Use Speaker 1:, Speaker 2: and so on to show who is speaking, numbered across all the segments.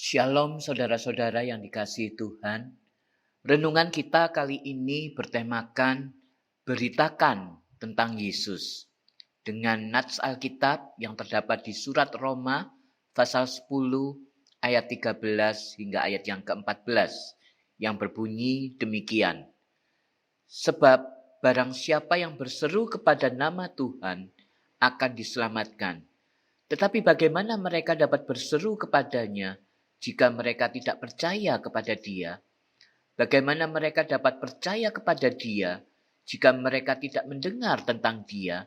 Speaker 1: Shalom saudara-saudara yang dikasihi Tuhan. Renungan kita kali ini bertemakan beritakan tentang Yesus. Dengan nats Alkitab yang terdapat di surat Roma pasal 10 ayat 13 hingga ayat yang ke-14 yang berbunyi demikian. Sebab barang siapa yang berseru kepada nama Tuhan akan diselamatkan. Tetapi bagaimana mereka dapat berseru kepadanya jika mereka tidak percaya kepada Dia? Bagaimana mereka dapat percaya kepada Dia jika mereka tidak mendengar tentang Dia?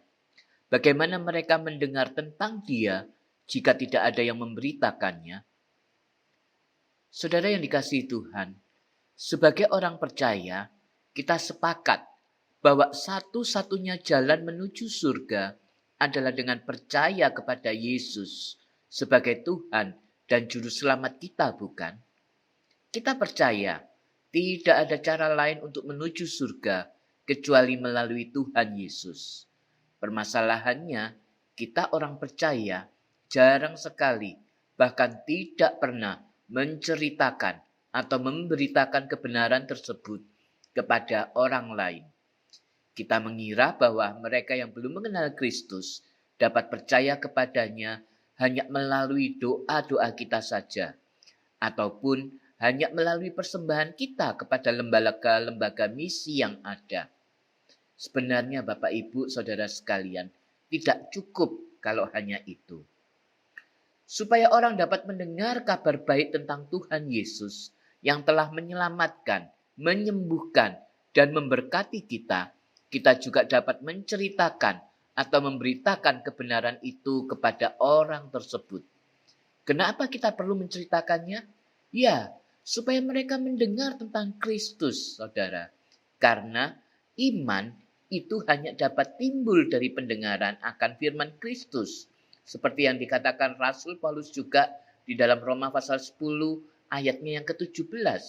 Speaker 1: Bagaimana mereka mendengar tentang Dia jika tidak ada yang memberitakannya? Saudara yang dikasihi Tuhan, sebagai orang percaya, kita sepakat bahwa satu-satunya jalan menuju surga adalah dengan percaya kepada Yesus sebagai Tuhan dan Juru Selamat kita, bukan? Kita percaya tidak ada cara lain untuk menuju surga kecuali melalui Tuhan Yesus. Permasalahannya, kita orang percaya jarang sekali, bahkan tidak pernah menceritakan atau memberitakan kebenaran tersebut kepada orang lain. Kita mengira bahwa mereka yang belum mengenal Kristus dapat percaya kepadanya hanya melalui doa-doa kita saja, ataupun hanya melalui persembahan kita kepada lembaga-lembaga misi yang ada. Sebenarnya Bapak Ibu Saudara sekalian, tidak cukup kalau hanya itu. Supaya orang dapat mendengar kabar baik tentang Tuhan Yesus yang telah menyelamatkan, menyembuhkan, dan memberkati kita, kita juga dapat menceritakan atau memberitakan kebenaran itu kepada orang tersebut. Kenapa kita perlu menceritakannya? Ya, supaya mereka mendengar tentang Kristus, saudara. Karena iman itu hanya dapat timbul dari pendengaran akan firman Kristus. Seperti yang dikatakan Rasul Paulus juga di dalam Roma pasal 10 ayatnya yang ke-17.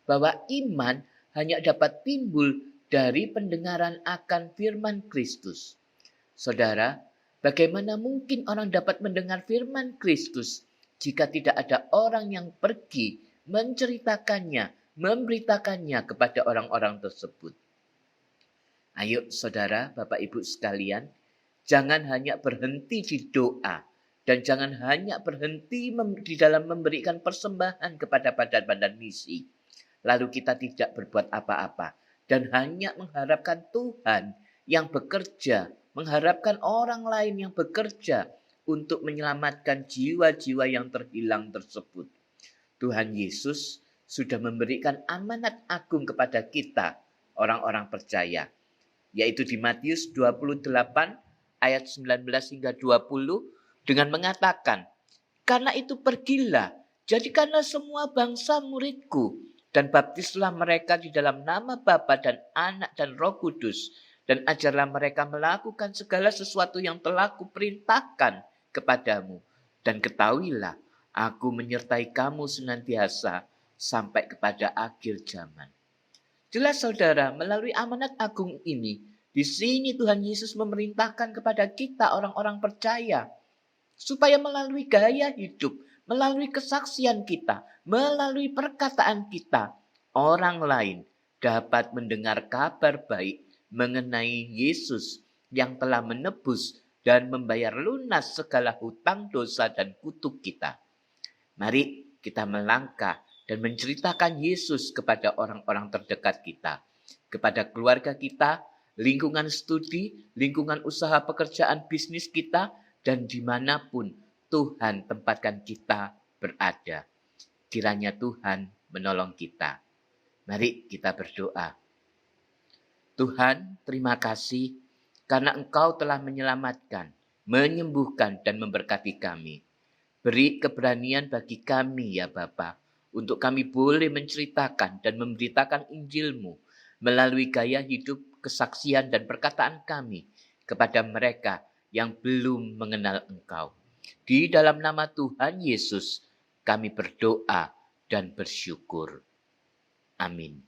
Speaker 1: Bahwa iman hanya dapat timbul dari pendengaran akan firman Kristus. Saudara, bagaimana mungkin orang dapat mendengar firman Kristus jika tidak ada orang yang pergi menceritakannya, memberitakannya kepada orang-orang tersebut? Ayo saudara, Bapak Ibu sekalian, jangan hanya berhenti di doa dan jangan hanya berhenti di dalam memberikan persembahan kepada badan-badan misi. Lalu kita tidak berbuat apa-apa dan hanya mengharapkan Tuhan yang bekerja, mengharapkan orang lain yang bekerja untuk menyelamatkan jiwa-jiwa yang terhilang tersebut. Tuhan Yesus sudah memberikan amanat agung kepada kita, orang-orang percaya, yaitu di Matius 28 ayat 19 hingga 20 dengan mengatakan, "Karena itu pergilah, jadikanlah semua bangsa muridku, dan baptislah mereka di dalam nama Bapa dan Anak dan Roh Kudus, dan ajarlah mereka melakukan segala sesuatu yang telah kuperintahkan kepadamu. Dan ketahuilah, aku menyertai kamu senantiasa sampai kepada akhir zaman." Jelas saudara, melalui amanat agung ini, di sini Tuhan Yesus memerintahkan kepada kita orang-orang percaya, supaya melalui gaya hidup, melalui kesaksian kita, melalui perkataan kita, orang lain dapat mendengar kabar baik mengenai Yesus yang telah menebus dan membayar lunas segala hutang dosa dan kutuk kita. Mari kita melangkah dan menceritakan Yesus kepada orang-orang terdekat kita, kepada keluarga kita, lingkungan studi, lingkungan usaha pekerjaan bisnis kita, dan dimanapun Tuhan tempatkan kita berada. Kiranya Tuhan menolong kita. Mari kita berdoa. Tuhan, terima kasih karena Engkau telah menyelamatkan, menyembuhkan, dan memberkati kami. Beri keberanian bagi kami ya Bapa, untuk kami boleh menceritakan dan memberitakan Injil-Mu melalui gaya hidup, kesaksian, dan perkataan kami kepada mereka yang belum mengenal Engkau. Di dalam nama Tuhan Yesus, kami berdoa dan bersyukur. Amin.